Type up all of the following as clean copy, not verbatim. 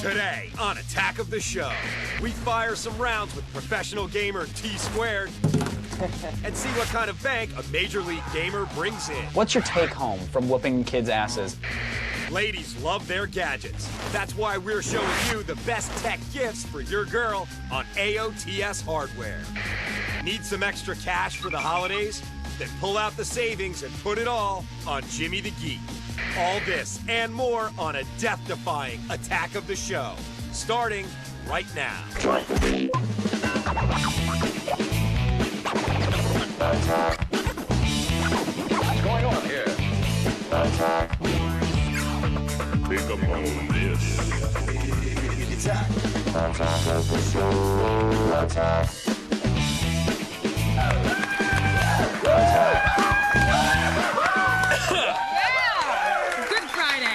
Today on Attack of the Show, we fire some rounds with professional gamer T-Squared and see what kind of bank a Major League gamer brings in. What's your take home from whooping kids' asses? Ladies love their gadgets. That's why we're showing you the best tech gifts for your girl on AOTS hardware. Need some extra cash for the holidays? Then pull out the savings and put it all on Jimmy the Geek. All this and more on a death-defying Attack of the Show, starting right now. What's going on here? Think upon this. Attack. Attack of the Show. Attack.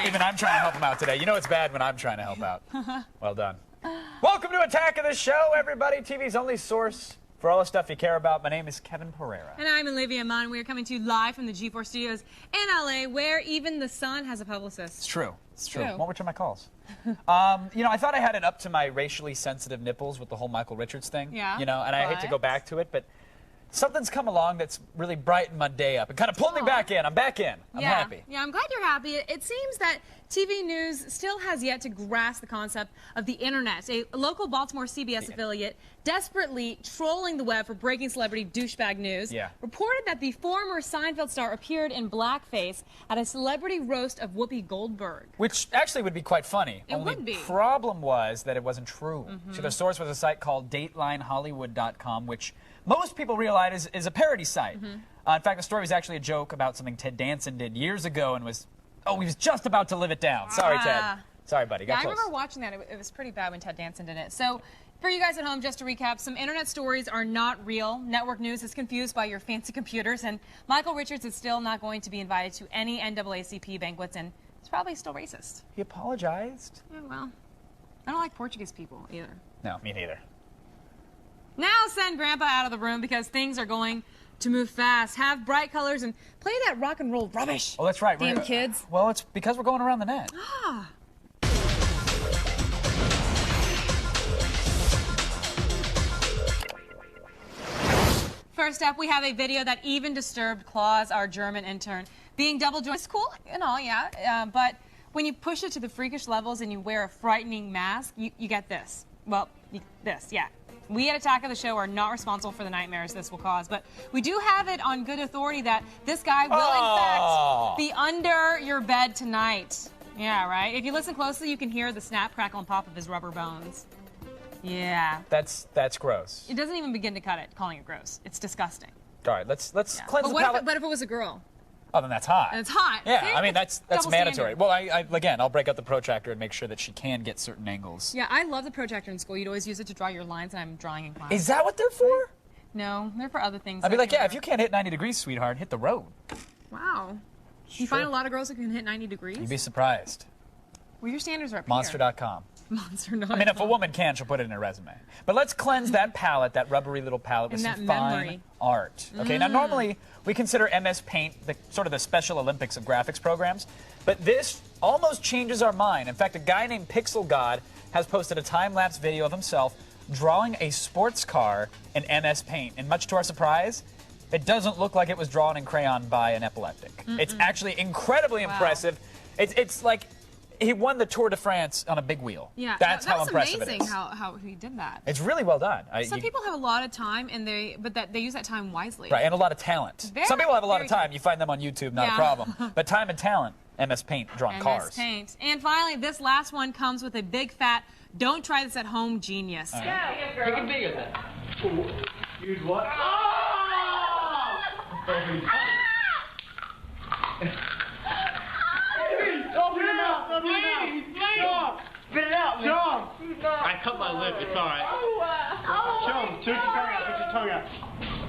Even I'm trying to help him out today. You know it's bad when I'm trying to help out. Well done. Welcome to Attack of the Show, everybody. TV's only source for all the stuff you care about. My name is Kevin Pereira. And I'm Olivia Munn. We're coming to you live from the G4 studios in LA, where even the sun has a publicist. It's true. It's true. True. Won't return my calls. You know, I thought I had it up to my racially sensitive nipples with the whole Michael Richards thing. Yeah. You know, and I hate to go back to it, but something's come along that's really brightened my day up and kind of pulled me back in. I'm back in. I'm happy. Yeah, I'm glad you're happy. It seems that TV news still has yet to grasp the concept of the internet. A local Baltimore CBS affiliate desperately trolling the web for breaking celebrity douchebag news reported that the former Seinfeld star appeared in blackface at a celebrity roast of Whoopi Goldberg. Which actually would be quite funny. It would be. The problem was that it wasn't true. So the source was a site called DatelineHollywood.com, which most people realize is a parody site. In fact, the story was actually a joke about something Ted Danson did years ago and was, he was just about to live it down. Sorry, Ted. Sorry, buddy. Got I close. remember watching that. It was pretty bad when Ted Danson did it. So, for you guys at home, just to recap, some internet stories are not real. Network news is confused by your fancy computers, and Michael Richards is still not going to be invited to any NAACP banquets, and he's probably still racist. He apologized. Yeah, well, I don't like Portuguese people either. No, me neither. Now send Grandpa out of the room because things are going to move fast. Have bright colors and play that rock and roll rubbish. Oh, that's right. Damn kids. Well, it's because we're going around the net. First up, we have a video that even disturbed Klaus, our German intern. Being double jointed is cool and all, but when you push it to the freakish levels and you wear a frightening mask, you get this. Well, this. We at Attack of the Show are not responsible for the nightmares this will cause, but we do have it on good authority that this guy will, in fact, be under your bed tonight. Yeah, right? If you listen closely, you can hear the snap, crackle, and pop of his rubber bones. Yeah. That's gross. It doesn't even begin to cut it, calling it gross. It's disgusting. All right, let's cleanse the palate. But if it was a girl? Oh, then that's hot. And it's hot. Yeah, See? I mean, that's Double mandatory. standard. Well, again, I'll break out the protractor and make sure that she can get certain angles. Yeah, I love the protractor in school. You'd always use it to draw your lines, and I'm drawing in class. Is that what they're for? No, they're for other things. I'd be like, yeah, if you can't hit 90 degrees, sweetheart, hit the road. Wow. You find a lot of girls who can hit 90 degrees? You'd be surprised. Well, your standards are up Monster.com. Monster.com. I mean, if a woman can, she'll put it in her resume. But let's cleanse that palette, that rubbery little palette, with some fine art. Okay, now normally we consider MS Paint sort of the Special Olympics of graphics programs, but this almost changes our mind. In fact, a guy named Pixel God has posted a time-lapse video of himself drawing a sports car in MS Paint, and much to our surprise, it doesn't look like it was drawn in crayon by an epileptic. It's actually incredibly impressive. It's like he won the Tour de France on a big wheel. Yeah, that's how impressive it is. Amazing how he did that. It's really well done. Some people have a lot of time, and they use that time wisely. Right, and a lot of talent. Some people have a lot of time. You find them on YouTube, not a problem. But time and talent, MS Paint, drawing cars. MS Paint. And finally, this last one comes with a big fat, don't try this at home genius. Yeah, take a video of that. Use what? Open your mouth! Open your mouth! Stop! Spit it out, man! Stop! I cut my lip, it's alright. Show him! Put your tongue out!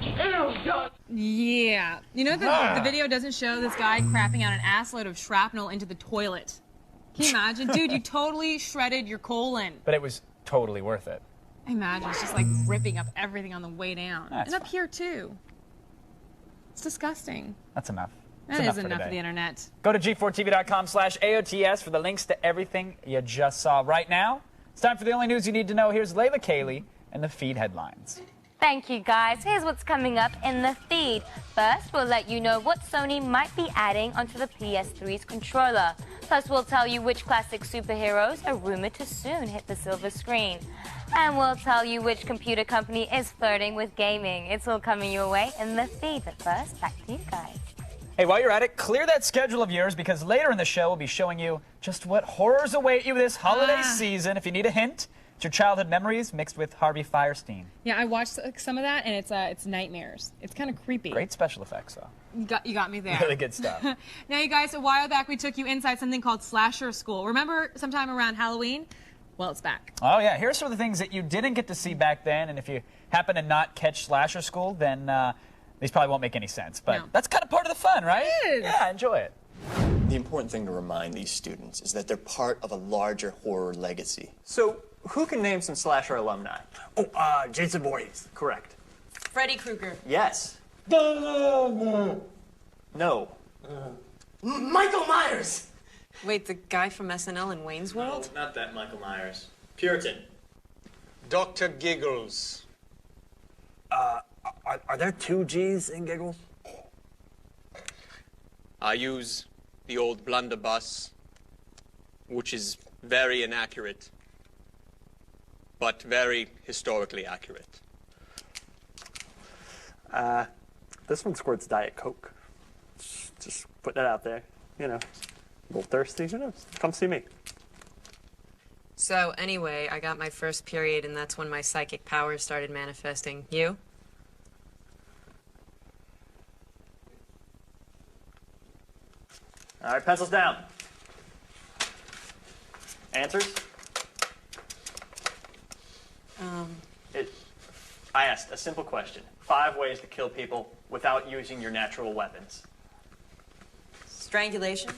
Ew, God! Yeah. You know, the video doesn't show this guy crapping out an assload of shrapnel into the toilet. Can you imagine? Dude, you totally shredded your colon. But it was totally worth it. Imagine, it's just like ripping up everything on the way down. That's and up here, too. It's disgusting. That's enough. That is enough of the internet. Go to g4tv.com/AOTS for the links to everything you just saw right now. It's time for the only news you need to know. Here's Layla Cayley and the feed headlines. Thank you, guys. Here's what's coming up in the feed. First, we'll let you know what Sony might be adding onto the PS3's controller. Plus, we'll tell you which classic superheroes are rumored to soon hit the silver screen. And we'll tell you which computer company is flirting with gaming. It's all coming your way in the feed. But first, back to you guys. Hey, while you're at it, clear that schedule of yours because later in the show we'll be showing you just what horrors await you this holiday season. If you need a hint, it's your childhood memories mixed with Harvey Fierstein. Yeah, I watched some of that, and it's nightmares. It's kind of creepy. Great special effects, though. You got me there. Really good stuff. Now, you guys, a while back we took you inside something called Slasher School. Remember sometime around Halloween? Well, it's back. Oh, yeah. Here's some of the things that you didn't get to see back then, and if you happen to not catch Slasher School, then these probably won't make any sense. But that's kind of part of the fun, right? It is. Yeah, enjoy it. The important thing to remind these students is that they're part of a larger horror legacy. So, who can name some slasher alumni? Oh, Jason Voorhees. Correct. Freddy Krueger. Yes. No. Michael Myers. Wait, the guy from SNL in Wayne's World? No, not that Michael Myers. Puritan. Dr. Giggles. Are there 2 G's in Giggles? I use the old blunderbuss, which is very inaccurate, but very historically accurate. This one squirts Diet Coke. Just putting it out there. You know, a little thirsty, who knows? Come see me. So, anyway, I got my first period, and that's when my psychic powers started manifesting. You? All right, pencils down. Answers? I asked a simple question. 5 ways to kill people without using your natural weapons. Strangulation?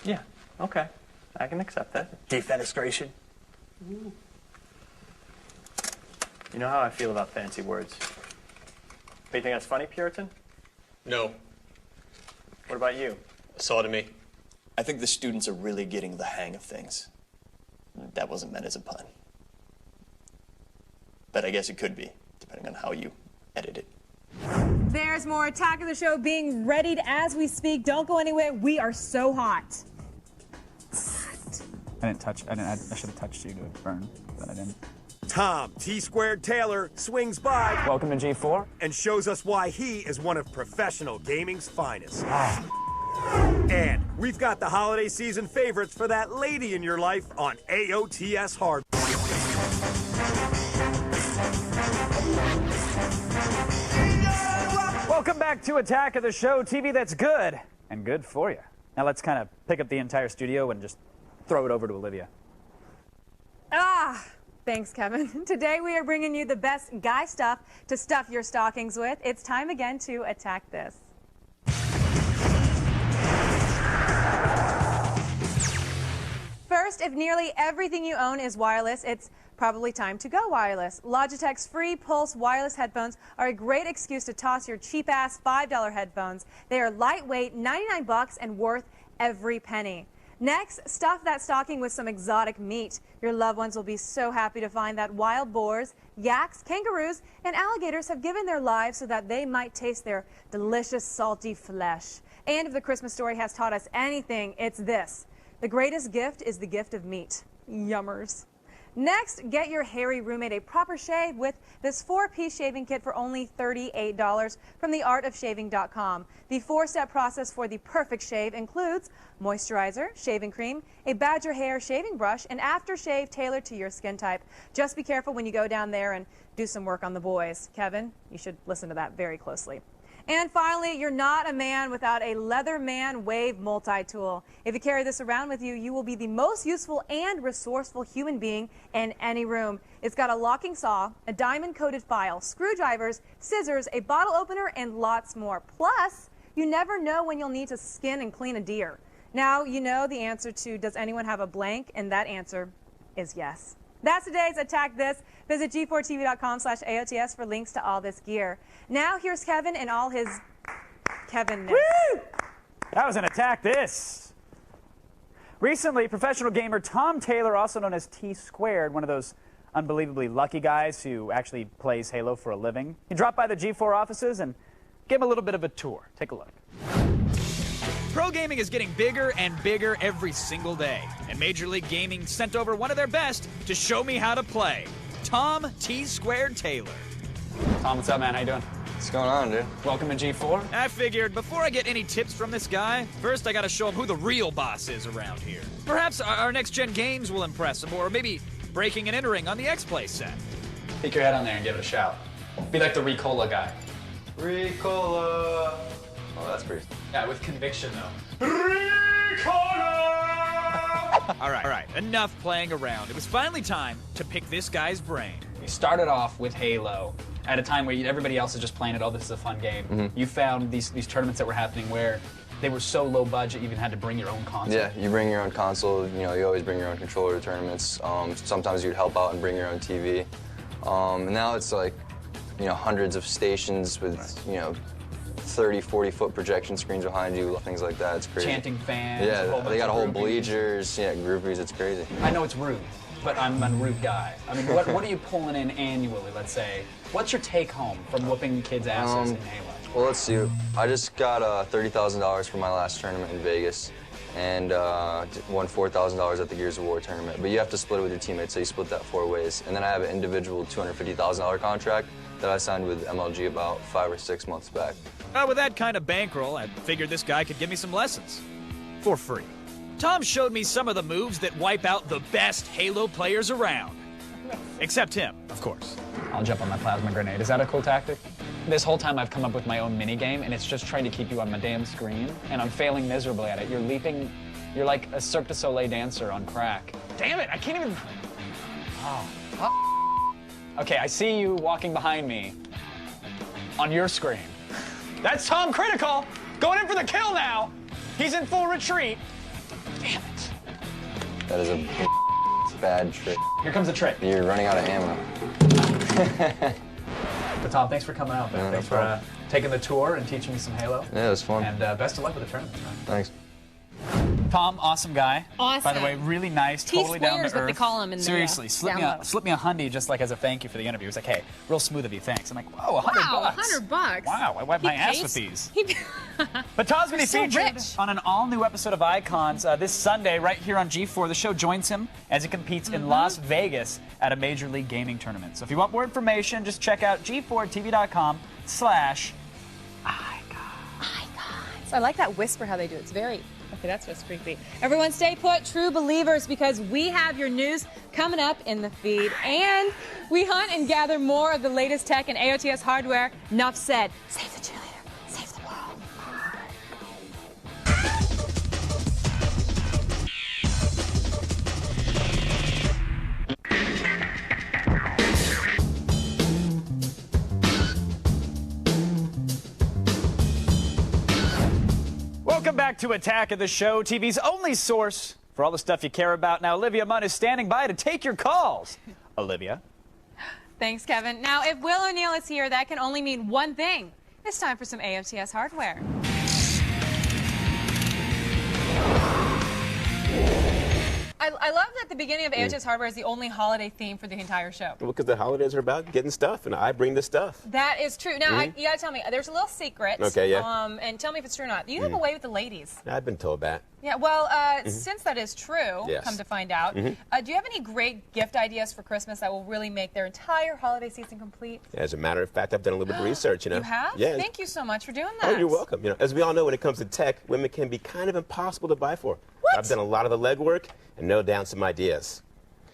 Yeah, okay. I can accept that. Defenestration. You know how I feel about fancy words. But you think that's funny, Puritan? No, What about you? sodomy. I think the students are really getting the hang of things. That wasn't meant as a pun. But I guess it could be, depending on how you edit it. There's more Attack of the Show being readied as we speak. Don't go anywhere. We are so hot. I should have touched you to burn, but I didn't. Tom T-Squared Taylor swings by Welcome to G4. and shows us why he is one of professional gaming's finest. And we've got the holiday season favorites for that lady in your life on AOTS Hardware. Welcome back to Attack of the Show, TV that's good and good for you. Now let's kind of pick up the entire studio and just throw it over to Olivia. Thanks, Kevin. Today we are bringing you the best guy stuff to stuff your stockings with. It's time again to attack this. First, if nearly everything you own is wireless, it's probably time to go wireless. Logitech's free Pulse wireless headphones are a great excuse to toss your cheap-ass $5 headphones. They are lightweight, 99 bucks, and worth every penny. Next, stuff that stocking with some exotic meat. Your loved ones will be so happy to find that wild boars, yaks, kangaroos, and alligators have given their lives so that they might taste their delicious, salty flesh. And if the Christmas story has taught us anything, it's this. The greatest gift is the gift of meat. Yummers. Next, get your hairy roommate a proper shave with this 4-piece shaving kit for only $38 from theartofshaving.com. The 4-step process for the perfect shave includes moisturizer, shaving cream, a Badger hair shaving brush, and aftershave tailored to your skin type. Just be careful when you go down there and do some work on the boys. Kevin, you should listen to that very closely. And finally, you're not a man without a Leatherman Wave multi-tool. If you carry this around with you, you will be the most useful and resourceful human being in any room. It's got a locking saw, a diamond-coated file, screwdrivers, scissors, a bottle opener, and lots more. Plus, you never know when you'll need to skin and clean a deer. Now, you know the answer to does anyone have a blank, and that answer is yes. That's today's Attack This. Visit g4tv.com/AOTS for links to all this gear. Now here's Kevin and all his Kevin-ness. Woo! That was an Attack This. Recently, professional gamer Tom Taylor, also known as T-Squared, one of those unbelievably lucky guys who actually plays Halo for a living, he dropped by the G4 offices and gave him a little bit of a tour. Take a look. Pro gaming is getting bigger and bigger every single day, and Major League Gaming sent over one of their best to show me how to play. Tom T-Squared Taylor. Tom, what's up, man? How you doing? What's going on, dude? Welcome to G4. I figured before I get any tips from this guy, first I gotta show him who the real boss is around here. Perhaps our next-gen games will impress him, or maybe breaking and entering on the X-Play set. Take your head on there and give it a shout. Be like the Ricola guy. Ricola. Oh, that's pretty. Yeah, with conviction, though. All right, enough playing around. It was finally time to pick this guy's brain. You started off with Halo at a time where everybody else is just playing it. Oh, this is a fun game. You found these tournaments that were happening where they were so low budget you even had to bring your own console. Yeah, you bring your own console. You know, you always bring your own controller to tournaments. Sometimes you'd help out and bring your own TV. Now it's like, you know, hundreds of stations with, you know, 30, 40-foot projection screens behind you, things like that. It's crazy. Chanting fans. Yeah, they got a whole bleachers. Yeah, groupies. It's crazy. I know it's rude, but I'm a rude guy. I mean, what are you pulling in annually, let's say? What's your take home from whooping kids' asses in Halo? Well, let's see. I just got $30,000 for my last tournament in Vegas and won $4,000 at the Gears of War tournament. But you have to split it with your teammates, so you split that 4 ways. And then I have an individual $250,000 contract that I signed with MLG about 5 or 6 months back. With that kind of bankroll, I figured this guy could give me some lessons. For free. Tom showed me some of the moves that wipe out the best Halo players around. Except him, of course. I'll jump on my plasma grenade. Is that a cool tactic? This whole time I've come up with my own minigame, and it's just trying to keep you on my damn screen, and I'm failing miserably at it. You're leaping. You're like a Cirque du Soleil dancer on crack. Damn it, I can't even... Oh. Okay, I see you walking behind me on your screen. That's Tom Critical, going in for the kill now. He's in full retreat. Damn it. That is a bad trick. Here comes a trick. You're running out of ammo. But Tom, thanks for coming out. Yeah, thanks for taking the tour and teaching me some Halo. Yeah, it was fun. And best of luck with the tournament, man. Thanks. Tom, awesome guy. Awesome. By the way, really nice, totally down to earth. T-Squared is what they call him in the Seriously, slip me a hundy just like as a thank you for the interview. He's like, hey, real smooth of you, thanks. I'm like, whoa, $100. Wow, $100. Wow, I wiped my ass with these. But Tom's going to be featured on an all-new episode of Icons this Sunday right here on G4. The show joins him as he competes in Las Vegas at a Major League Gaming tournament. So if you want more information, just check out g4tv.com/icons. I like that whisper how they do it. It's very... Okay, that's what's creepy. Everyone stay put, true believers, because we have your news coming up in the feed. And we hunt and gather more of the latest tech and AOTS hardware. Enough said. Save the cheerleader. Save the world. Welcome back to Attack of the Show, TV's only source for all the stuff you care about. Now, Olivia Munn is standing by to take your calls. Olivia. Thanks, Kevin. Now, if Will O'Neill is here, that can only mean one thing. It's time for some AOTS hardware. I love that the beginning of AOTS hardware is the only holiday theme for the entire show. Well, because the holidays are about getting stuff, and I bring the stuff. That is true. Now, you gotta tell me, there's a little secret. Okay, yeah. And tell me if it's true or not. You have a way with the ladies. I've been told that. Yeah, well, since that is true, Yes. come to find out, do you have any great gift ideas for Christmas that will really make their entire holiday season complete? As a matter of fact, I've done a little bit of research, you know. You have? Yeah. Thank you so much for doing that. Oh, you're welcome. You know, as we all know, when it comes to tech, women can be kind of impossible to buy for. What? I've done a lot of the legwork and noted down some ideas.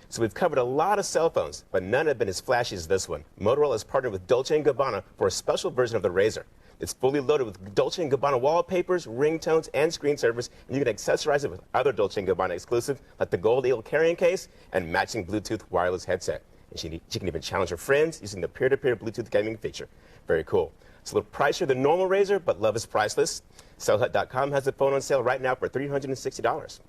So we've covered a lot of cell phones, but none have been as flashy as this one. Motorola has partnered with Dolce & Gabbana for a special version of the Razr. It's fully loaded with Dolce & Gabbana wallpapers, ringtones, and screensavers, and you can accessorize it with other Dolce & Gabbana exclusive, like the Gold Eagle carrying case and matching Bluetooth wireless headset. And she can even challenge her friends using the peer-to-peer Bluetooth gaming feature. Very cool. It's a little pricier than normal Razr, but love is priceless. Cellhut.com has the phone on sale right now for $360.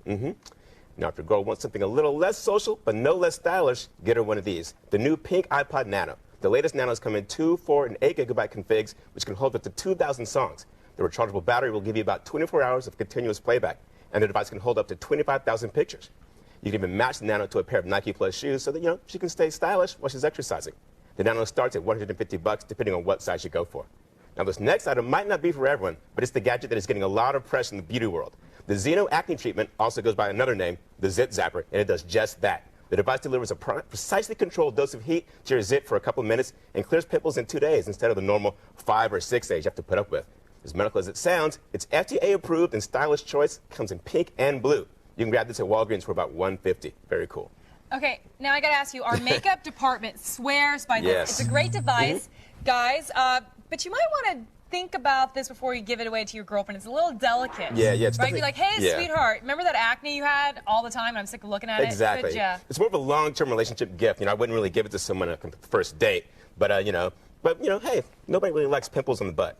Now, if your girl wants something a little less social, but no less stylish, get her one of these. The new pink iPod Nano. The latest Nanos come in 2, 4, and 8 gigabyte configs, which can hold up to 2,000 songs. The rechargeable battery will give you about 24 hours of continuous playback. and the device can hold up to 25,000 pictures. You can even match the Nano to a pair of Nike Plus shoes so that, she can stay stylish while she's exercising. The Nano starts at $150 depending on what size you go for. Now, this next item might not be for everyone, but it's the gadget that is getting a lot of press in the beauty world. The Xeno Acne Treatment also goes by another name, the Zit Zapper, and it does just that. The device delivers a precisely controlled dose of heat to your zit for a couple minutes and clears pimples in 2 days instead of the normal 5 or 6 days you have to put up with. As medical as it sounds, it's FDA approved and stylish choice, comes in pink and blue. You can grab this at Walgreens for about $150. Very cool. Okay, now I gotta ask you, our makeup department swears by this. Yes. It's a great device, guys, but you might want to think about this before you give it away to your girlfriend. It's a little delicate. Yeah, it's right? Be like, hey, yeah. sweetheart, remember that acne you had all the time and I'm sick of looking at Exactly. it? Exactly. It's more of a long-term relationship gift. I wouldn't really give it to someone on a first date, but, hey, nobody really likes pimples on the butt.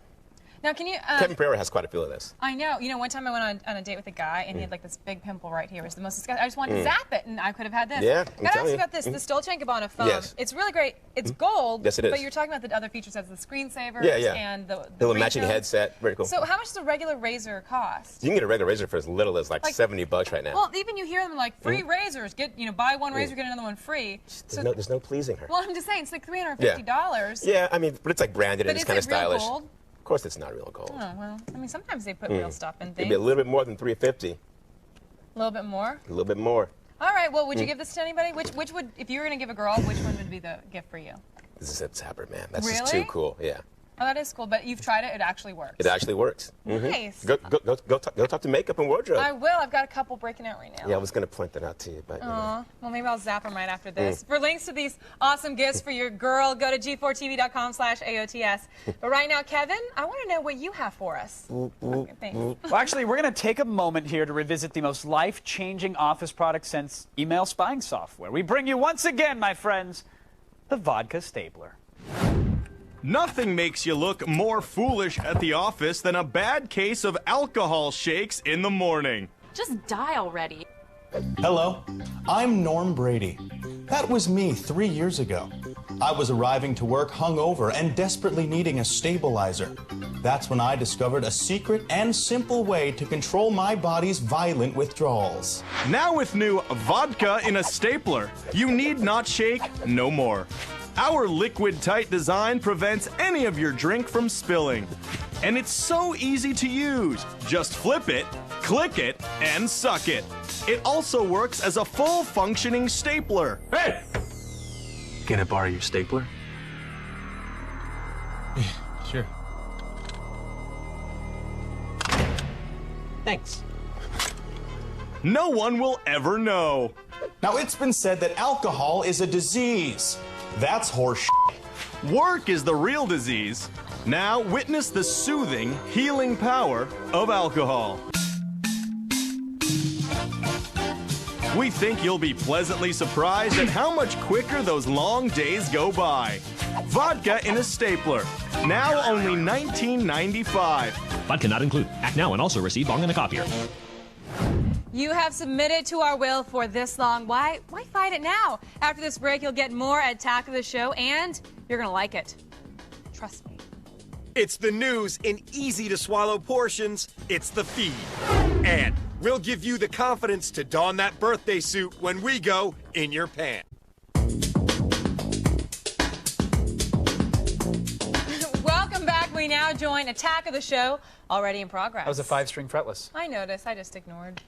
Now, can you... Kevin Pereira has quite a feel of this. I know. One time I went on a date with a guy, and he had like this big pimple right here. It was the most disgusting. I just wanted to zap it, and I could have had this. Yeah, I gotta ask you about this, the Dolce & Gabbana phone. Yes. It's really great. It's gold. Yes, it is. But you're talking about the other features as the screensavers and the little matching refill. headset. Very cool. So how much does a regular razor cost? You can get a regular razor for as little as like $70 right now. Well, even you hear them like free razors. Get buy one razor, get another one free. There's no pleasing her. Well, I'm just saying it's like $350. Yeah, but it's like branded and it's kind of stylish. Gold? Of course, it's not real gold. Oh well, sometimes they put real stuff in things. It'd be a little bit more than $350. A little bit more. A little bit more. All right. Well, would you give this to anybody? Which would, if you were gonna give a girl, which one would be the gift for you? This is a Zapper, man. That's really? just too cool. Yeah. Oh, that is cool. But you've tried it. It actually works. It actually works. Nice. Go talk to makeup and wardrobe. I will. I've got a couple breaking out right now. Yeah, I was gonna point that out to you, but. Well, maybe I'll zap them right after this. For links to these awesome gifts for your girl, go to g4tv.com/AOTS. But right now, Kevin, I want to know what you have for us. Okay, thanks. Well, actually, we're going to take a moment here to revisit the most life-changing office product since email spying software. We bring you once again, my friends, the vodka stapler. Nothing makes you look more foolish at the office than a bad case of alcohol shakes in the morning. Just die already. Hello, I'm Norm Brady. That was me 3 years ago. I was arriving to work hungover and desperately needing a stabilizer. That's when I discovered a secret and simple way to control my body's violent withdrawals. Now with new vodka in a stapler, you need not shake no more. Our liquid-tight design prevents any of your drink from spilling. And it's so easy to use. Just flip it, click it, and suck it. It also works as a full-functioning stapler. Hey! Can I borrow your stapler? Sure. Thanks. No one will ever know. Now, it's been said that alcohol is a disease. That's horse. Work is the real disease. Now witness the soothing, healing power of alcohol. We think you'll be pleasantly surprised at how much quicker those long days go by. Vodka in a stapler. Now only $19.95. Vodka not included. Act now and also receive Bong and a copier. You have submitted to our will for this long. Why fight it now? After this break, you'll get more at Attack of the Show, and you're going to like it. Trust me. It's the news in easy-to-swallow portions. It's the feed. And we'll give you the confidence to don that birthday suit when we go in your pants. Welcome back. We now join Attack of the Show, already in progress. That was a 5-string fretless. I noticed. I just ignored.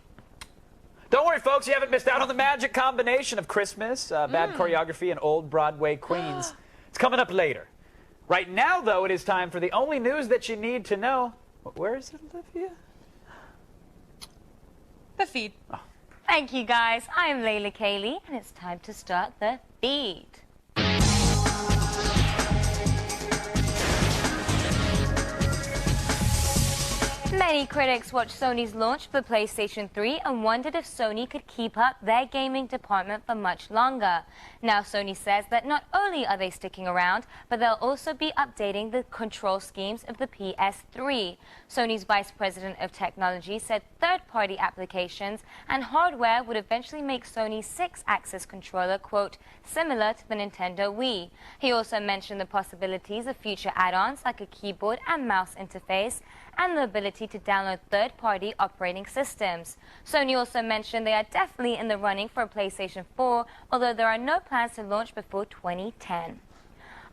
Don't worry, folks. You haven't missed out on the magic combination of Christmas, bad choreography, and old Broadway queens. It's coming up later. Right now, though, it is time for the only news that you need to know. Where is it, Olivia? The feed. Oh. Thank you, guys. I am Layla Kaylee, and it's time to start the feed. Many critics watched Sony's launch for PlayStation 3 and wondered if Sony could keep up their gaming department for much longer. Now Sony says that not only are they sticking around, but they'll also be updating the control schemes of the PS3. Sony's Vice President of Technology said third-party applications and hardware would eventually make Sony's 6-axis controller, quote, similar to the Nintendo Wii. He also mentioned the possibilities of future add-ons like a keyboard and mouse interface and the ability ability to download third-party operating systems. Sony also mentioned they are definitely in the running for a PlayStation 4, although there are no plans to launch before 2010.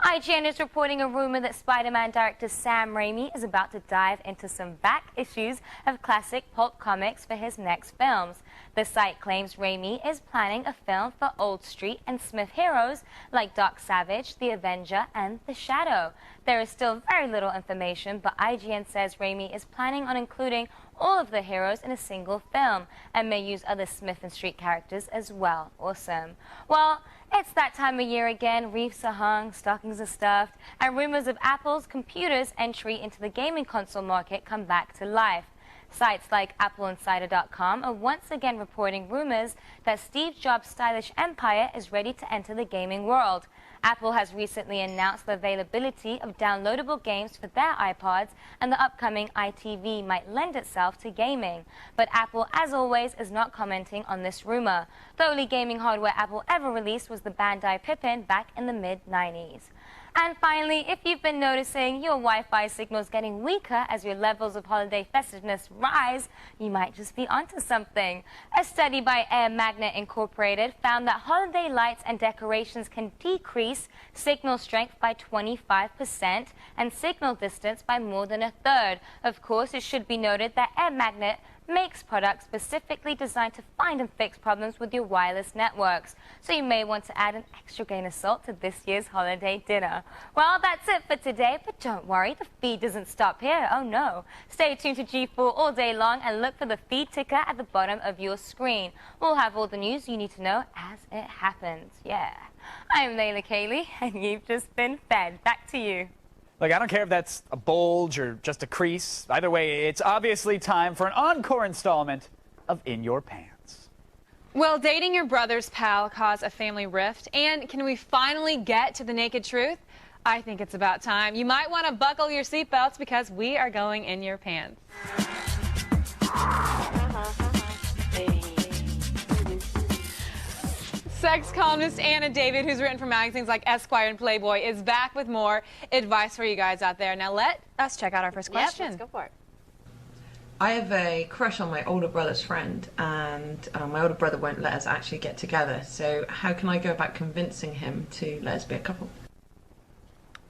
IGN is reporting a rumor that Spider-Man director Sam Raimi is about to dive into some back issues of classic pulp comics for his next films. The site claims Raimi is planning a film for Old Street and Smith heroes like Doc Savage, The Avenger, and The Shadow. There is still very little information, but IGN says Raimi is planning on including all of the heroes in a single film and may use other Smith and Street characters as well. Awesome. Well, it's that time of year again. Wreaths are hung, stockings are stuffed, and rumors of Apple's computers' entry into the gaming console market come back to life. Sites like AppleInsider.com are once again reporting rumors that Steve Jobs' stylish empire is ready to enter the gaming world. Apple has recently announced the availability of downloadable games for their iPods, and the upcoming iTV might lend itself to gaming. But Apple, as always, is not commenting on this rumor. The only gaming hardware Apple ever released was the Bandai Pippin back in the mid-90s. And finally, if you've been noticing your Wi-Fi signals getting weaker as your levels of holiday festiveness rise, you might just be onto something. A study by Air Magnet Incorporated found that holiday lights and decorations can decrease signal strength by 25% and signal distance by more than a third. Of course, it should be noted that Air Magnet makes products specifically designed to find and fix problems with your wireless networks. So you may want to add an extra grain of salt to this year's holiday dinner. Well, that's it for today, but don't worry, the feed doesn't stop here. Oh no. Stay tuned to G4 all day long and look for the feed ticker at the bottom of your screen. We'll have all the news you need to know as it happens. Yeah. I'm Layla Kaylee, and you've just been fed. Back to you. Look, I don't care if that's a bulge or just a crease. Either way, it's obviously time for an encore installment of In Your Pants. Will dating your brother's pal cause a family rift? And can we finally get to the naked truth? I think it's about time. You might want to buckle your seatbelts because we are going in your pants. Sex columnist Anna David, who's written for magazines like Esquire and Playboy, is back with more advice for you guys out there. Now let us check out our first question. Let's go for it. I have a crush on my older brother's friend, and my older brother won't let us actually get together. So how can I go about convincing him to let us be a couple?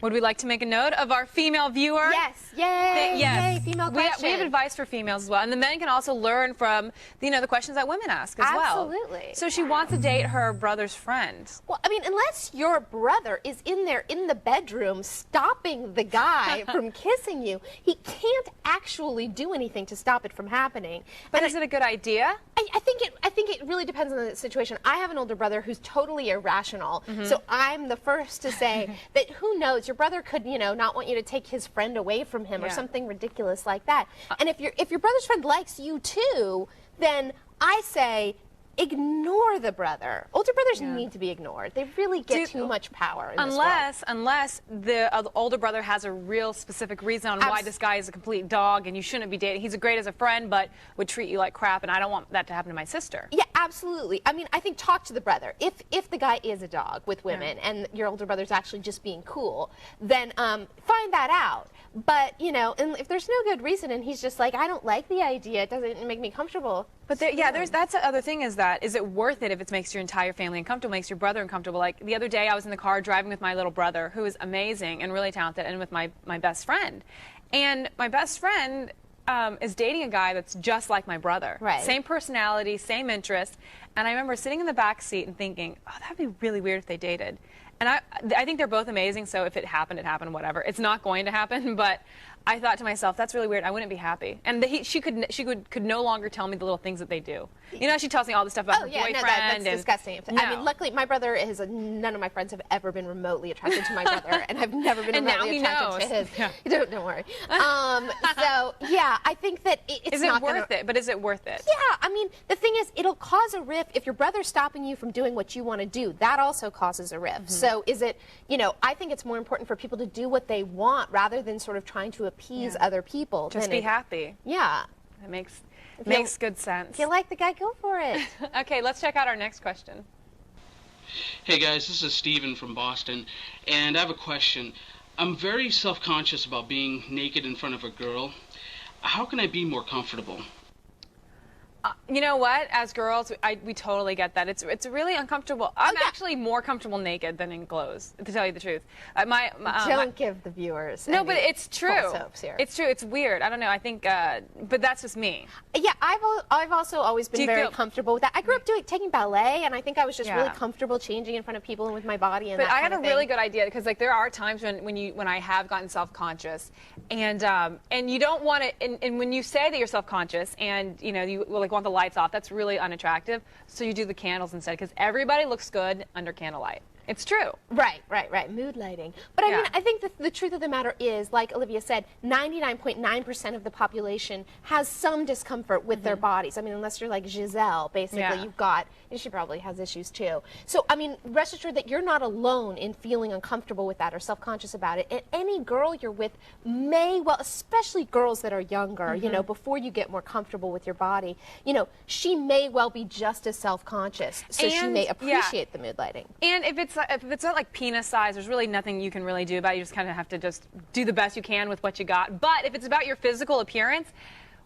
Would we like to make a note of our female viewer? Yes. Yay. Yes. Yay, female question. We have advice for females as well. And the men can also learn from, the questions that women ask as well. Absolutely. So she wants to date her brother's friend. Well, I mean, unless your brother is in there in the bedroom stopping the guy from kissing you, he can't actually do anything to stop it from happening. But is it a good idea? I think it really depends on the situation. I have an older brother who's totally irrational, so I'm the first to say that who knows, your brother could, not want you to take his friend away from him or something ridiculous like that. And if your brother's friend likes you too, then I say ignore the brother. Older brothers need to be ignored. They really get too much power in this world. Unless the older brother has a real specific reason on why this guy is a complete dog and you shouldn't be dating. He's great as a friend, but would treat you like crap, and I don't want that to happen to my sister. Yeah, absolutely. I mean, I think talk to the brother. If the guy is a dog with women and your older brother's actually just being cool, then find that out. But, and if there's no good reason and he's just like, I don't like the idea, it doesn't make me comfortable. But that's the other thing is it worth it if it makes your entire family uncomfortable, makes your brother uncomfortable? Like the other day I was in the car driving with my little brother, who is amazing and really talented, and with my best friend. And my best friend is dating a guy that's just like my brother. Right. Same personality, same interest. And I remember sitting in the back seat and thinking, oh, that'd be really weird if they dated. And I think they're both amazing, so if it happened, whatever. It's not going to happen, but I thought to myself, that's really weird. I wouldn't be happy. And she could no longer tell me the little things that they do. She tells me all the stuff about her boyfriend. No, that's disgusting. No. I mean, luckily, my brother none of my friends have ever been remotely attracted to my brother, and have never been remotely attracted to his. Yeah. Don't worry. So, yeah, I think that it's not worth it? But is it worth it? Yeah, I mean, the thing is, it'll cause a rift. If your brother's stopping you from doing what you want to do, that also causes a rift. So is it, I think it's more important for people to do what they want rather than sort of trying to appease other people. Just be happy. Yeah. It makes good sense. If you like the guy, go for it. Okay, let's check out our next question. Hey guys, this is Steven from Boston, and I have a question. I'm very self-conscious about being naked in front of a girl. how can I be more comfortable? You know what? As girls, we totally get that. It's really uncomfortable. I'm actually more comfortable naked than in clothes, to tell you the truth. Don't give the viewers. No, but it's true. false hopes here. It's true. It's weird. I don't know. I think, but that's just me. Yeah, I've also always been very comfortable with that. I grew up taking ballet, and I think I was just really comfortable changing in front of people and with my body. And but that I have kind a of really thing. good idea, because like there are times when I have gotten self-conscious, and you don't want to, and when you say that you're self-conscious, and you know you like want the lights off, that's really unattractive. So you do the candles instead, because everybody looks good under candlelight. It's true. Right. Mood lighting. But I mean, I think the truth of the matter is, like Olivia said, 99.9% of the population has some discomfort with their bodies. I mean, unless you're like Giselle, basically, you've got, and she probably has issues too. So, I mean, rest assured that you're not alone in feeling uncomfortable with that or self-conscious about it. And any girl you're with may, well, especially girls that are younger, you know, before you get more comfortable with your body, you know, she may well be just as self-conscious. So she may appreciate the mood lighting. And if it's not like penis size, there's really nothing you can really do about it. You just kind of have to just do the best you can with what you got. But if it's about your physical appearance,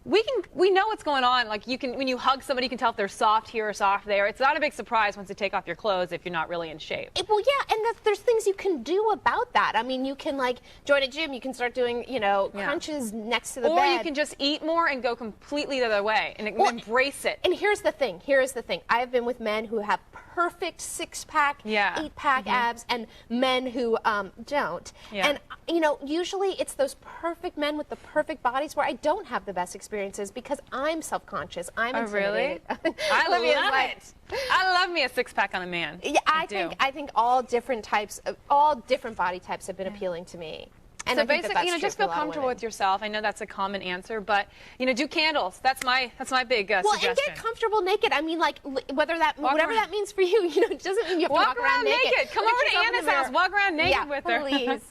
we know what's going on. Like you can, when you hug somebody, you can tell if they're soft here or soft there. It's not a big surprise once you take off your clothes if you're not really in shape. Well, yeah, and there's things you can do about that. I mean, you can like join a gym. You can start doing, you know, crunches next to the bed. Or you can just eat more and go completely the other way and embrace it. And here's the thing. I have been with men who have perfect six-pack, eight-pack abs, and men who don't. Yeah. And you know, usually it's those perfect men with the perfect bodies where I don't have the best experiences because I'm self-conscious. I'm intimidated. Really? I love it. I love me a six-pack on a man. Yeah, I think all different body types have been appealing to me. And so basically, you know, just feel comfortable with yourself. I know that's a common answer, but you know, do candles. That's my big suggestion. And get comfortable naked. I mean, like whatever that means for you. You know, it doesn't mean you have to walk around naked. Come over to Anna's house. Walk around naked with her. Please.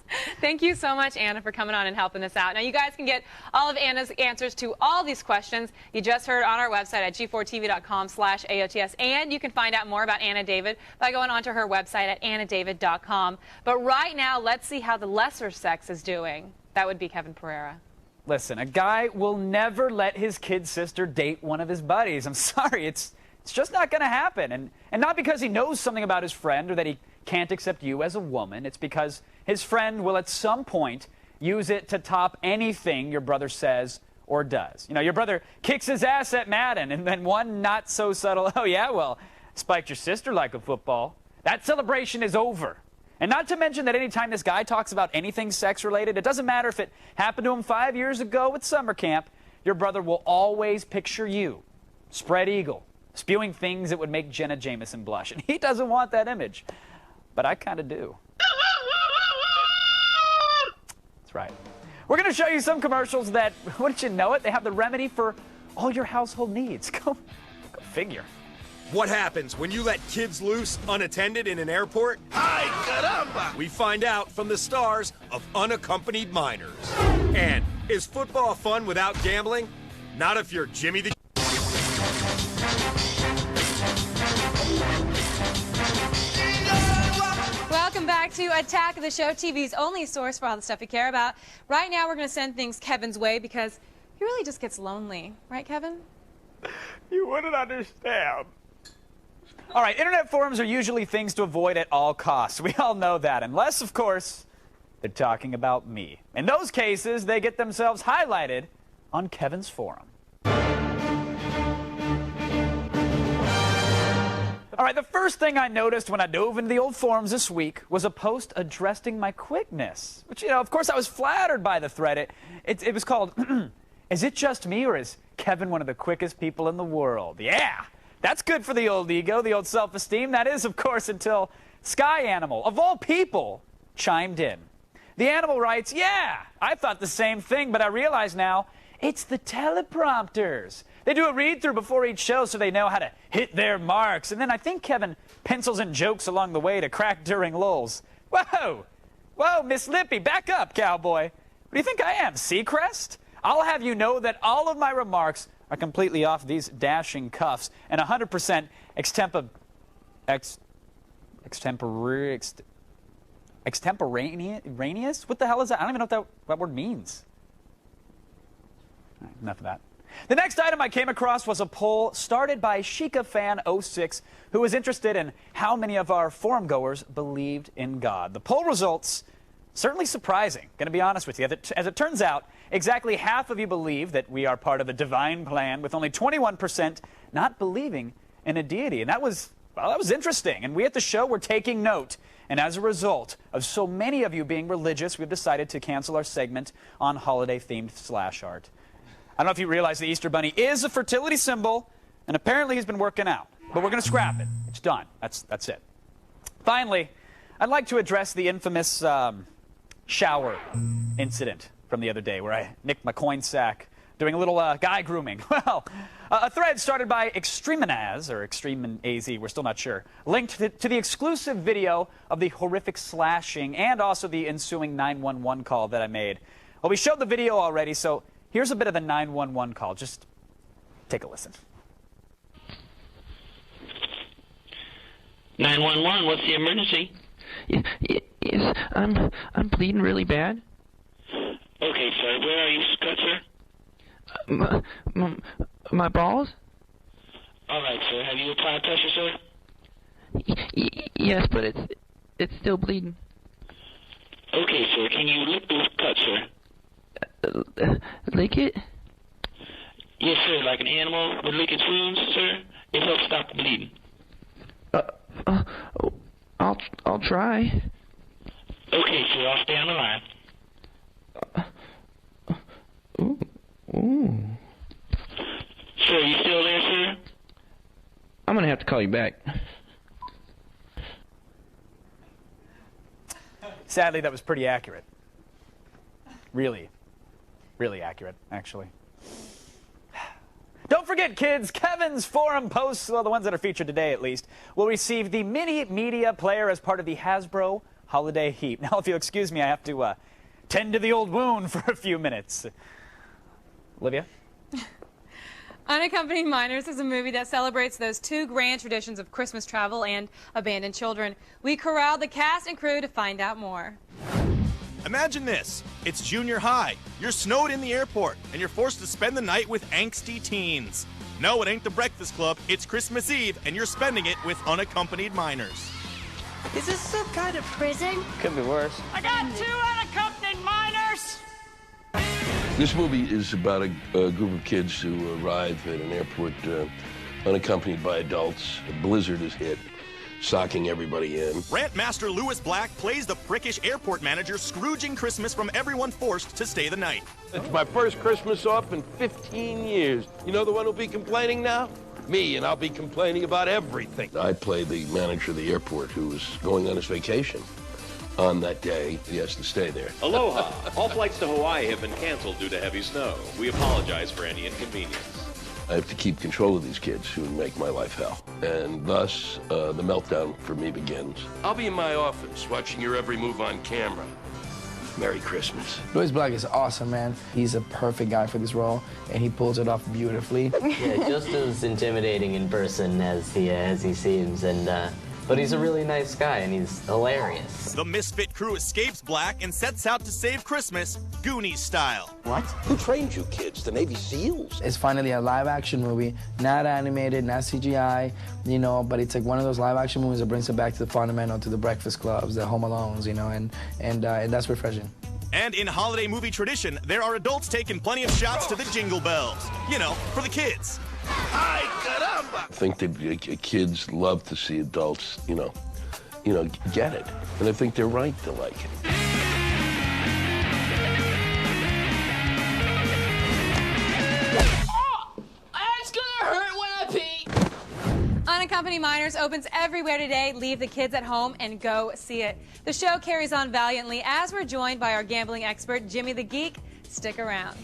Thank you so much, Anna, for coming on and helping us out. Now, you guys can get all of Anna's answers to all these questions you just heard on our website at g4tv.com/AOTS, and you can find out more about Anna David by going onto her website at annadavid.com. But right now, let's see how the lesser sex is doing. That would be Kevin Pereira. Listen, a guy will never let his kid sister date one of his buddies. I'm sorry, it's just not going to happen. And not because he knows something about his friend or that he can't accept you as a woman. It's because his friend will at some point use it to top anything your brother says or does. You know, your brother kicks his ass at Madden, and then one not so subtle, oh yeah, well, spiked your sister like a football. That celebration is over. And not to mention that anytime this guy talks about anything sex-related, it doesn't matter if it happened to him 5 years ago at summer camp, your brother will always picture you, spread eagle, spewing things that would make Jenna Jameson blush. And he doesn't want that image. But I kind of do. That's right. We're going to show you some commercials that, wouldn't you know it, they have the remedy for all your household needs. Go figure. What happens when you let kids loose unattended in an airport? Ay, caramba! We find out from the stars of Unaccompanied Minors. And is football fun without gambling? Not if you're Jimmy the... Welcome back to Attack of the Show, TV's only source for all the stuff you care about. Right now, we're going to send things Kevin's way because he really just gets lonely. Right, Kevin? You wouldn't understand. All right, internet forums are usually things to avoid at all costs. We all know that, unless, of course, they're talking about me. In those cases, they get themselves highlighted on Kevin's forum. All right, the first thing I noticed when I dove into the old forums this week was a post addressing my quickness, which, you know, of course, I was flattered by the thread. It was called, Is it just me, or is Kevin one of the quickest people in the world? Yeah, that's good for the old ego, the old self-esteem. That is, of course, until Sky Animal, of all people, chimed in. The animal writes, yeah, I thought the same thing, but I realize now it's the teleprompters. They do a read-through before each show so they know how to hit their marks. And then I think Kevin pencils in jokes along the way to crack during lulls. Whoa! Whoa, Miss Lippy, back up, cowboy. What do you think I am, Seacrest? I'll have you know that all of my remarks are completely off these dashing cuffs and 100% extemporaneous? What the hell is that? I don't even know what that word means. right, enough of that. The next item I came across was a poll started by ShikaFan06, who was interested in how many of our forum goers believed in God. The poll results, certainly surprising, going to be honest with you. As it turns out, exactly half of you believe that we are part of a divine plan, with only 21% not believing in a deity. And that was interesting. And we at the show were taking note. And as a result of so many of you being religious, we've decided to cancel our segment on holiday-themed slash art. I don't know if you realize the Easter Bunny is a fertility symbol, and apparently he's been working out. But we're going to scrap it. It's done. That's it. Finally, I'd like to address the infamous shower incident from the other day where I nicked my coin sack doing a little guy grooming. Well, a thread started by Extreminaz, or Extreminaz, we're still not sure, linked to the exclusive video of the horrific slashing and also the ensuing 911 call that I made. Well, we showed the video already, so here's a bit of the 911 call. Just take a listen. 911, what's the emergency? Yes, I'm bleeding really bad. Okay, sir. Where are you, sir? My balls? All right, sir. Have you applied pressure, sir? Yes, but it's still bleeding. Okay, sir. Can you lick the cut, sir? Lick it? Yes, sir. Like an animal would lick its wounds, sir. It helps stop the bleeding. I'll try. Okay, sir. I'll stay on the line. Ooh. Sir, you still there, sir? I'm gonna have to call you back. Sadly, that was pretty accurate. Really accurate, actually. Don't forget, kids, Kevin's forum posts, well, the ones that are featured today at least, will receive the mini media player as part of the Hasbro Holiday Heap. Now, if you'll excuse me, I have to tend to the old wound for a few minutes. Olivia? Unaccompanied Minors is a movie that celebrates those two grand traditions of Christmas travel and abandoned children. We corralled the cast and crew to find out more. Imagine this. It's junior high. You're snowed in the airport, and you're forced to spend the night with angsty teens. No, it ain't the Breakfast Club. It's Christmas Eve, and you're spending it with unaccompanied minors. Is this some kind of prison? Could be worse. I got 2 unaccompanied minors! This movie is about a group of kids who arrive at an airport unaccompanied by adults. A blizzard is hit, socking everybody in. Rant Master Lewis Black plays the prickish airport manager scrooging Christmas from everyone forced to stay the night. It's my first Christmas off in 15 years. You know the one who'll be complaining now? Me, and I'll be complaining about everything. I play the manager of the airport who is going on his vacation. On that day, he has to stay there. Aloha. All flights to Hawaii have been canceled due to heavy snow. We apologize for any inconvenience. I have to keep control of these kids who make my life hell. And thus, the meltdown for me begins. I'll be in my office watching your every move on camera. Merry Christmas. Lewis Black is awesome, man. He's a perfect guy for this role, and he pulls it off beautifully. Yeah, just as intimidating in person as he seems, but he's a really nice guy, and he's hilarious. The misfit crew escapes Black and sets out to save Christmas, Goonies style. What? Who trained you kids? The Navy SEALs? It's finally a live-action movie, not animated, not CGI, you know, but it's like one of those live-action movies that brings it back to the fundamental, to the Breakfast Clubs, the Home Alones, you know, and that's refreshing. And in holiday movie tradition, there are adults taking plenty of shots to the jingle bells. You know, for the kids. I think that kids love to see adults, you know, get it. And I think they're right to like it. It's gonna hurt when I pee. Unaccompanied Minors opens everywhere today. Leave the kids at home and go see it. The show carries on valiantly as we're joined by our gambling expert, Jimmy the Geek. Stick around.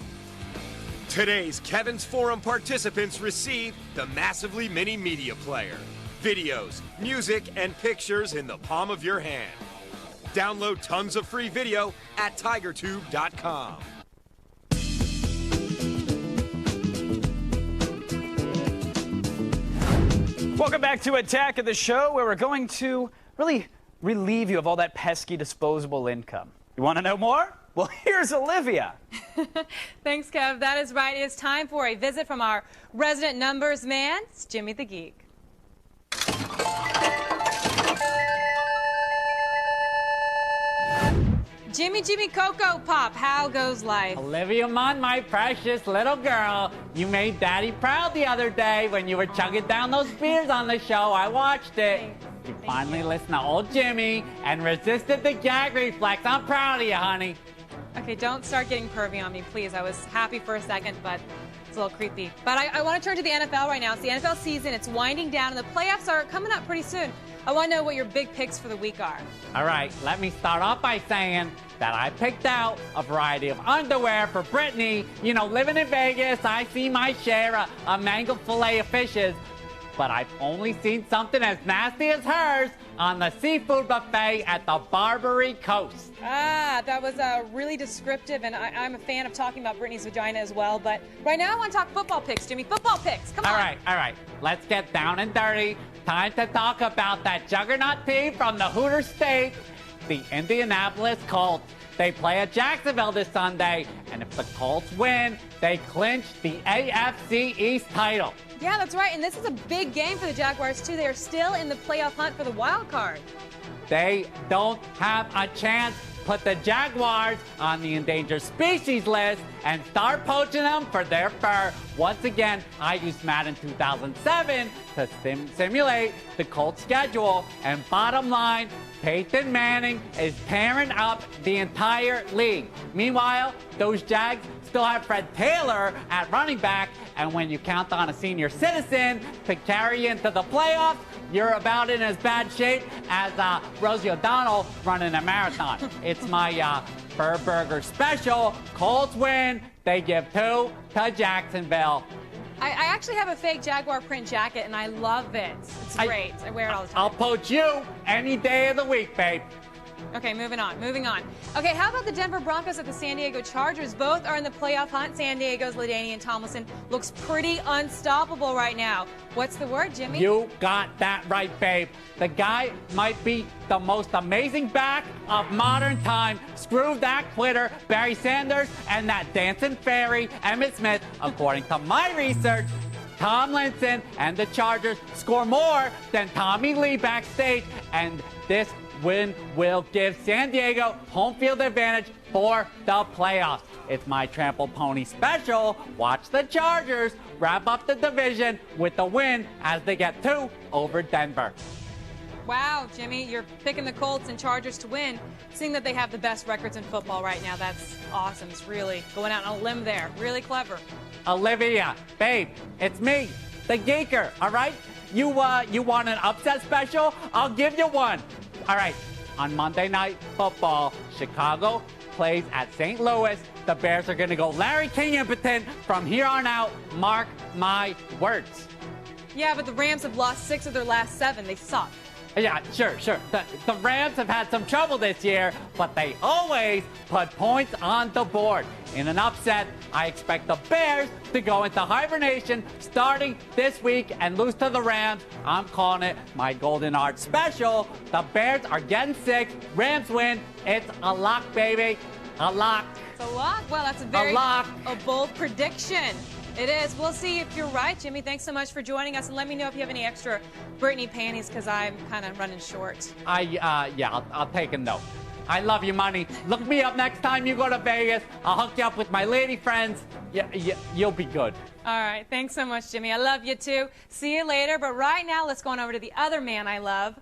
Today's Kevin's Forum participants receive the massively mini media player. Videos, music, and pictures in the palm of your hand. Download tons of free video at tigertube.com. Welcome back to Attack of the Show, where we're going to really relieve you of all that pesky disposable income. You want to know more? Well, here's Olivia. Thanks, Kev. That is right. It is time for a visit from our resident numbers man. It's Jimmy the Geek. Jimmy Coco Pop, how goes life? Olivia Munn, my precious little girl, you made Daddy proud the other day when you were chugging down those beers on the show. I watched it. You finally listened to old Jimmy and resisted the gag reflex. I'm proud of you, honey. Okay, don't start getting pervy on me, please. I was happy for a second, but it's a little creepy. But I want to turn to the NFL right now. It's the NFL season. It's winding down, and the playoffs are coming up pretty soon. I want to know what your big picks for the week are. All right, let me start off by saying that I picked out a variety of underwear for Brittany. You know, living in Vegas, I see my share of mango filet of fishes, but I've only seen something as nasty as hers on the seafood buffet at the Barbary Coast. Ah, that was really descriptive, and I'm a fan of talking about Brittany's vagina as well, but right now I want to talk football picks, Jimmy. Football picks, come on. All right, let's get down and dirty. Time to talk about that juggernaut team from the Hooters State, the Indianapolis Colts. They play at Jacksonville this Sunday, and if the Colts win, they clinch the AFC East title. Yeah, that's right, and this is a big game for the Jaguars, too. They are still in the playoff hunt for the wild card. They don't have a chance. Put the Jaguars on the endangered species list and start poaching them for their fur. Once again, I used Madden 2007 to simulate the Colts schedule, and bottom line, Peyton Manning is tearing up the entire league. Meanwhile, those Jags still have Fred Taylor at running back, and when you count on a senior citizen to carry you into the playoffs, you're about in as bad shape as Rosie O'Donnell running a marathon. It's my Fur Burger special. Colts win. They give 2 to Jacksonville. I actually have a fake Jaguar print jacket, and I love it. It's great. I wear it all the time. I'll poach you any day of the week, babe. Okay, moving on. Okay, how about the Denver Broncos at the San Diego Chargers? Both are in the playoff hunt. San Diego's LaDainian Tomlinson looks pretty unstoppable right now. What's the word, Jimmy? You got that right, babe. The guy might be the most amazing back of modern time. Screw that quitter, Barry Sanders, and that dancing fairy, Emmitt Smith. According to my research, Tomlinson and the Chargers score more than Tommy Lee backstage, and this win will give San Diego home field advantage for the playoffs. It's my Trample Pony special. Watch the Chargers wrap up the division with the win as they get 2 over Denver. Wow, Jimmy, you're picking the Colts and Chargers to win, seeing that they have the best records in football right now. That's awesome. It's really going out on a limb there. Really clever. Olivia, babe, it's me, the Geeker, all right? You want an upset special? I'll give you one. All right, on Monday Night Football, Chicago plays at St. Louis. The Bears are going to go Larry King impotent from here on out. Mark my words. Yeah, but the Rams have lost 6 of their last 7. They suck. Yeah, sure. The Rams have had some trouble this year, but they always put points on the board. In an upset, I expect the Bears to go into hibernation starting this week and lose to the Rams. I'm calling it my Golden Arch special. The Bears are getting 6. Rams win. It's a lock, baby. A lock. It's a lock? Well, that's a bold prediction. It is. We'll see if you're right, Jimmy. Thanks so much for joining us, and let me know if you have any extra Brittany panties, because I'm kind of running short. I'll take a note. I love you, money. Look me up next time you go to Vegas. I'll hook you up with my lady friends. You'll be good. All right. Thanks so much, Jimmy. I love you, too. See you later. But right now, let's go on over to the other man I love,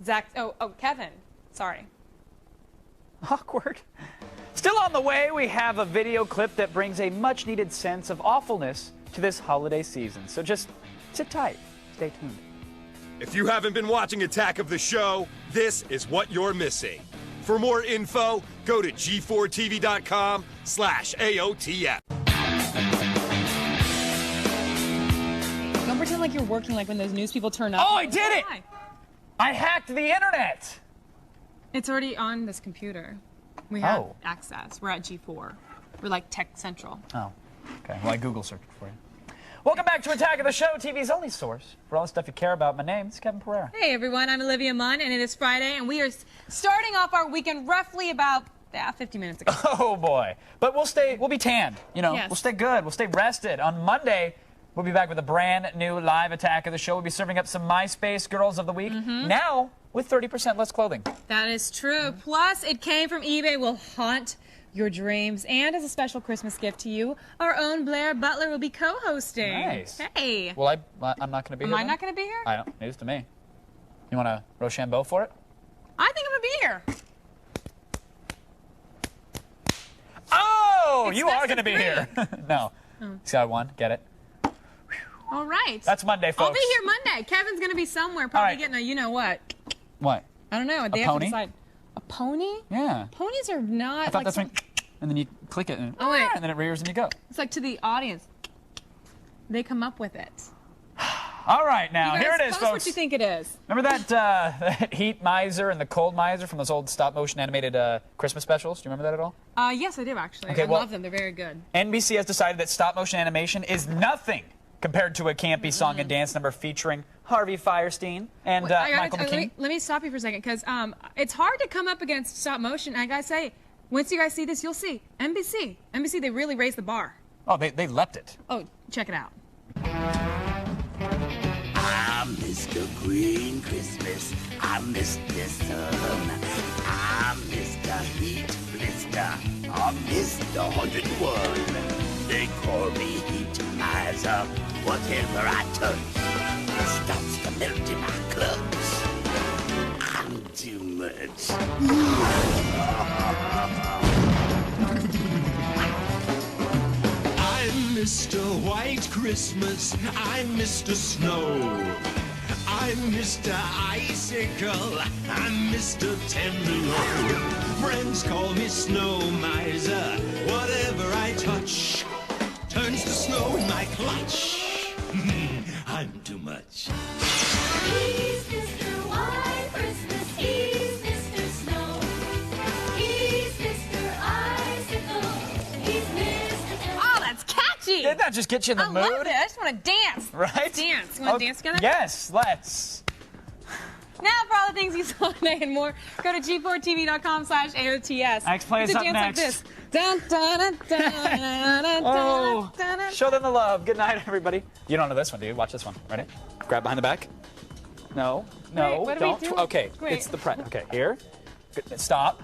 Zach. Oh, Kevin. Sorry. Awkward. Still on the way, we have a video clip that brings a much-needed sense of awfulness to this holiday season. So just sit tight. Stay tuned. If you haven't been watching Attack of the Show, this is what you're missing. For more info, go to g4tv.com/AOTF. Don't pretend like you're working like when those news people turn up. Oh, I did it! I hacked the internet! It's already on this computer. We have access. We're at G4. We're like Tech Central. Oh, okay. Well, I Google searched for you. Welcome back to Attack of the Show, TV's only source for all the stuff you care about. My name is Kevin Pereira. Hey, everyone. I'm Olivia Munn, and it is Friday, and we are starting off our weekend roughly about 50 minutes ago. Oh boy! But we'll be tanned. You know, Yes. we'll stay good. We'll stay rested. On Monday, we'll be back with a brand new live attack of the show. We'll be serving up some MySpace Girls of the Week. Now with 30% less clothing. That is true. Plus, it came from eBay. Will haunt your dreams. And as a special Christmas gift to you, our own Blair Butler will be co-hosting. Nice. Hey. Well, I'm not going to be Am here. I then? not going to be here? I don't. News to me. You want a Rochambeau for it? I think I'm going to be here. Oh, It's you are less going to than be here. No. Oh. See, I won. Get it? All right. That's Monday, folks. I'll be here Monday. Kevin's going to be somewhere, probably getting a you-know-what. What? I don't know. They A have pony? to decide. A pony? Yeah. Ponies are not I thought like that's some- when, and then you click it, and, Oh, wait. and then it rears and you go. It's like to the audience. They come up with it. All right, now You guys, here it is, tell us folks. what you think it is. Remember that Heat Miser and the Cold Miser from those old stop-motion animated Christmas specials? Do you remember that at all? Yes, I do actually. Okay, I well- love them. They're very good. NBC has decided that stop-motion animation is nothing compared to a campy song and dance number featuring Harvey Fierstein and Michael McKean. Let me stop you for a second, because it's hard to come up against stop motion. I gotta say, once you guys see this, you'll see NBC, they really raised the bar. Oh, they leapt it. Oh, check it out. I'm Mr. Green Christmas. I'm Mr. Sun. I'm Mr. Heat Blister. I'm Mr. 101. They call me Heat Miser. Whatever I touch starts to melt in my clubs. I'm too much. I'm Mr. White Christmas. I'm Mr. Snow. I'm Mr. Icicle. I'm Mr. Tenderloin. Friends call me Snow Miser. Whatever I touch turns to snow in my clutch. I'm too much. He's Mr. White Christmas. He's Mr. Snow. He's Mr. Icicle. He's Mr. Oh, that's catchy. Didn't that just get you in the I mood? love it. I just want to dance. Right? Let's dance. You want to dance together? Yes, let's. Now for all the things you saw today and more, go to g4tv.com/AOTS. Alex, play You us can up dance next. Like this. Dun, dun, dun, dun, dun, Oh, dun, dun. show them the love. Good night, everybody. You don't know this one, do you? Watch this one. Ready? Grab behind the back. No, no, Wait, what do we don't. do? Okay, Wait. it's the press. Okay, here. Good. Stop.